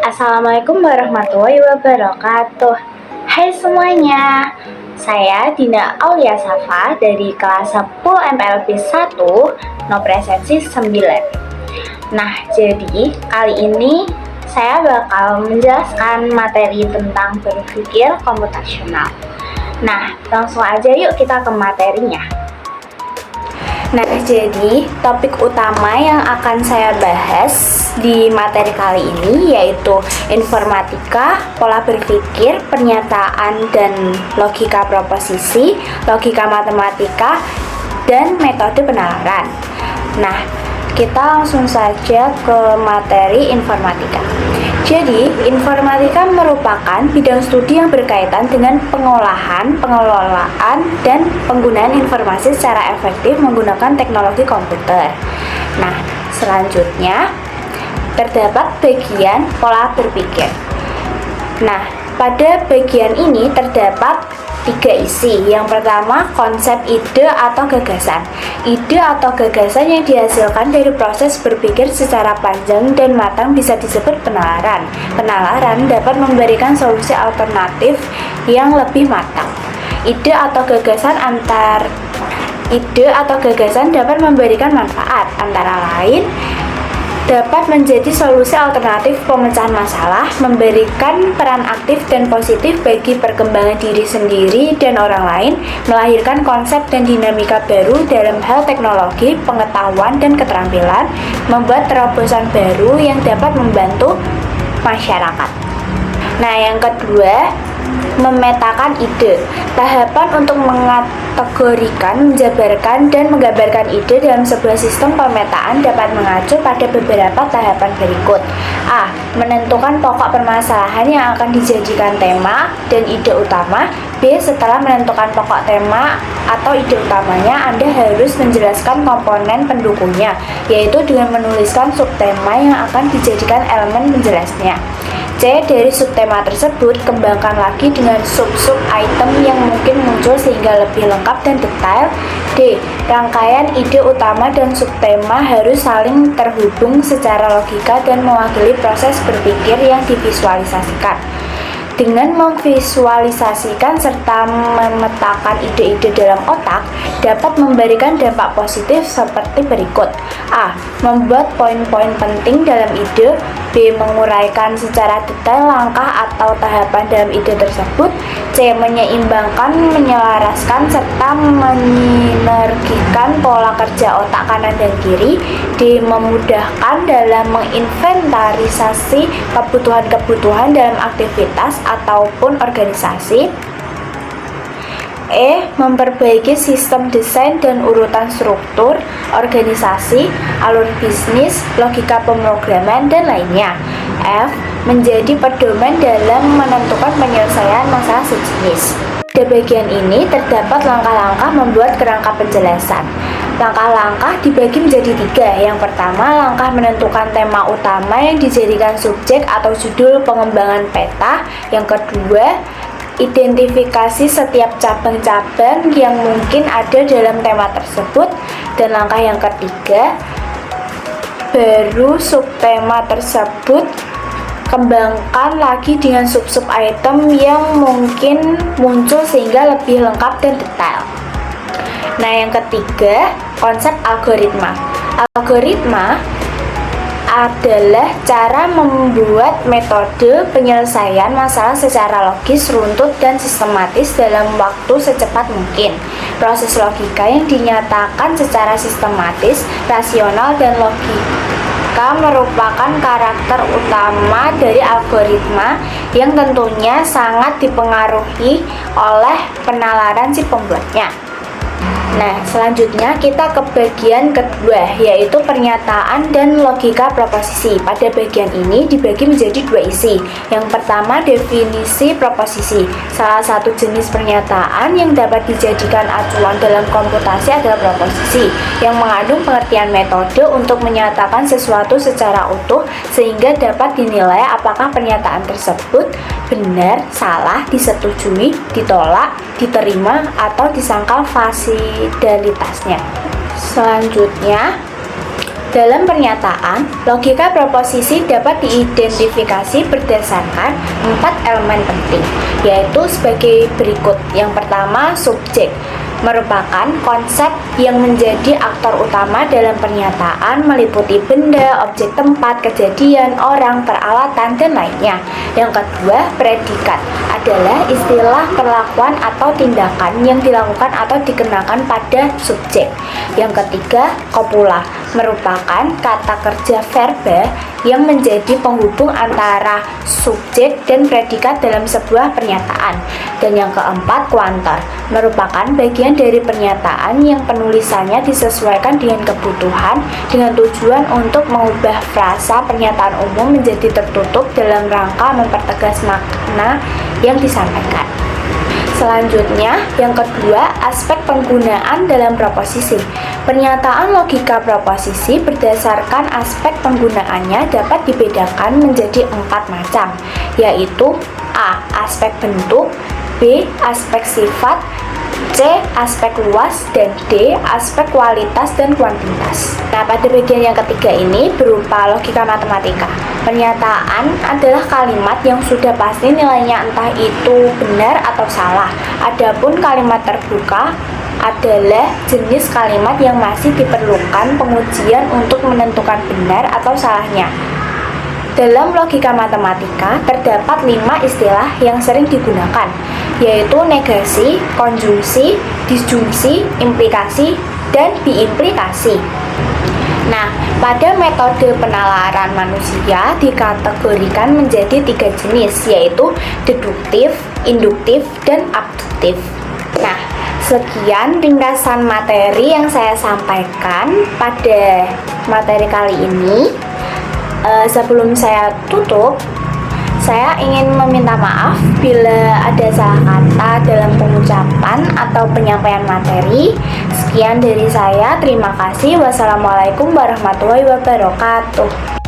Assalamualaikum warahmatullahi wabarakatuh. Hai semuanya, saya Dina Aulia Safa dari kelas 10 MPLB 1, no presensi 9. Nah, jadi kali ini saya bakal menjelaskan materi tentang berpikir komputasional. Nah, langsung aja yuk kita ke materinya. Nah, jadi topik utama yang akan saya bahas di materi kali ini yaitu informatika, pola berpikir, pernyataan dan logika proposisi, logika matematika, dan metode penalaran. Nah, kita langsung saja ke materi informatika. Jadi, informatika merupakan bidang studi yang berkaitan dengan pengolahan, pengelolaan, dan penggunaan informasi secara efektif menggunakan teknologi komputer. Nah, selanjutnya terdapat bagian pola berpikir. Nah, pada bagian ini terdapat 3 isi. Yang pertama, konsep ide atau gagasan. Ide atau gagasan yang dihasilkan dari proses berpikir secara panjang dan matang bisa disebut penalaran. Penalaran dapat memberikan solusi alternatif yang lebih matang. Ide atau gagasan dapat memberikan manfaat, antara lain dapat menjadi solusi alternatif pemecahan masalah, memberikan peran aktif dan positif bagi perkembangan diri sendiri dan orang lain, melahirkan konsep dan dinamika baru dalam hal teknologi, pengetahuan, dan keterampilan, membuat terobosan baru yang dapat membantu masyarakat. Nah, yang kedua, memetakan ide. Tahapan untuk mengategorikan, menjabarkan, dan menggambarkan ide dalam sebuah sistem pemetaan dapat mengacu pada beberapa tahapan berikut. A. Menentukan pokok permasalahan yang akan dijadikan tema dan ide utama. B. Setelah menentukan pokok tema atau ide utamanya, Anda harus menjelaskan komponen pendukungnya, yaitu dengan menuliskan subtema yang akan dijadikan elemen penjelasnya. C. Dari subtema tersebut, kembangkan lagi dengan sub-sub item yang mungkin muncul sehingga lebih lengkap dan detail. D. Rangkaian ide utama dan subtema harus saling terhubung secara logika dan mewakili proses berpikir yang divisualisasikan. Dengan memvisualisasikan serta memetakan ide-ide dalam otak dapat memberikan dampak positif seperti berikut. A. Membuat poin-poin penting dalam ide. B. Menguraikan secara detail langkah atau tahapan dalam ide tersebut. C. Menyeimbangkan, menyelaraskan, serta menyinergikan pola kerja otak kanan dan kiri. D. Memudahkan dalam menginventarisasi kebutuhan-kebutuhan dalam aktivitas ataupun organisasi. E. Memperbaiki sistem desain dan urutan struktur, organisasi, alur bisnis, logika pemrograman, dan lainnya. F. Menjadi pedoman dalam menentukan penyelesaian masalah sejenis. Pada bagian ini terdapat langkah-langkah membuat kerangka penjelasan. Langkah-langkah dibagi menjadi 3. Yang pertama, langkah menentukan tema utama yang dijadikan subjek atau judul pengembangan peta. Yang kedua, identifikasi setiap cabang-cabang yang mungkin ada dalam tema tersebut. Dan langkah yang ketiga, baru subtema tersebut kembangkan lagi dengan sub-sub item yang mungkin muncul sehingga lebih lengkap dan detail. Nah, yang ketiga, konsep algoritma. Algoritma adalah cara membuat metode penyelesaian masalah secara logis, runtut, dan sistematis dalam waktu secepat mungkin. Proses logika yang dinyatakan secara sistematis, rasional, dan logika merupakan karakter utama dari algoritma yang tentunya sangat dipengaruhi oleh penalaran si pembuatnya. Nah, selanjutnya kita ke bagian kedua, yaitu pernyataan dan logika proposisi. Pada bagian ini dibagi menjadi 2 isi. Yang pertama, definisi proposisi. Salah satu jenis pernyataan yang dapat dijadikan acuan dalam komputasi adalah proposisi, yang mengandung pengertian metode untuk menyatakan sesuatu secara utuh sehingga dapat dinilai apakah pernyataan tersebut benar, salah, disetujui, ditolak, diterima, atau disangkal validalitasnya. Selanjutnya, Dalam pernyataan, logika proposisi dapat diidentifikasi berdasarkan 4 elemen penting, yaitu sebagai berikut. Yang pertama, subjek merupakan konsep yang menjadi aktor utama dalam pernyataan, meliputi benda, objek tempat, kejadian, orang, peralatan, dan lainnya. Yang kedua, predikat adalah istilah perlakuan atau tindakan yang dilakukan atau dikenakan pada subjek. Yang ketiga, kopula merupakan kata kerja verba yang menjadi penghubung antara subjek dan predikat dalam sebuah pernyataan. Dan yang keempat, kuantor merupakan bagian dari pernyataan yang penulisannya disesuaikan dengan kebutuhan dengan tujuan untuk mengubah frasa pernyataan umum menjadi tertutup dalam rangka mempertegas makna yang disampaikan. Selanjutnya, yang kedua, aspek penggunaan dalam proposisi. Pernyataan logika proposisi berdasarkan aspek penggunaannya dapat dibedakan menjadi 4 macam, yaitu A. Aspek bentuk, B. Aspek sifat, C. Aspek luas, dan D. Aspek kualitas dan kuantitas. Nah, pada bagian yang ketiga ini berupa logika matematika. Pernyataan adalah kalimat yang sudah pasti nilainya entah itu benar atau salah. Adapun kalimat terbuka adalah jenis kalimat yang masih diperlukan pengujian untuk menentukan benar atau salahnya. Dalam logika matematika, terdapat 5 istilah yang sering digunakan, yaitu negasi, konjungsi, disjungsi, implikasi, dan biimplikasi. Nah, pada metode penalaran manusia dikategorikan menjadi 3 jenis, yaitu deduktif, induktif, dan abduktif. Nah, sekian ringkasan materi yang saya sampaikan pada materi kali ini. Sebelum saya tutup, saya ingin meminta maaf bila ada salah kata dalam pengucapan atau penyampaian materi. Sekian dari saya, terima kasih. Wassalamualaikum warahmatullahi wabarakatuh.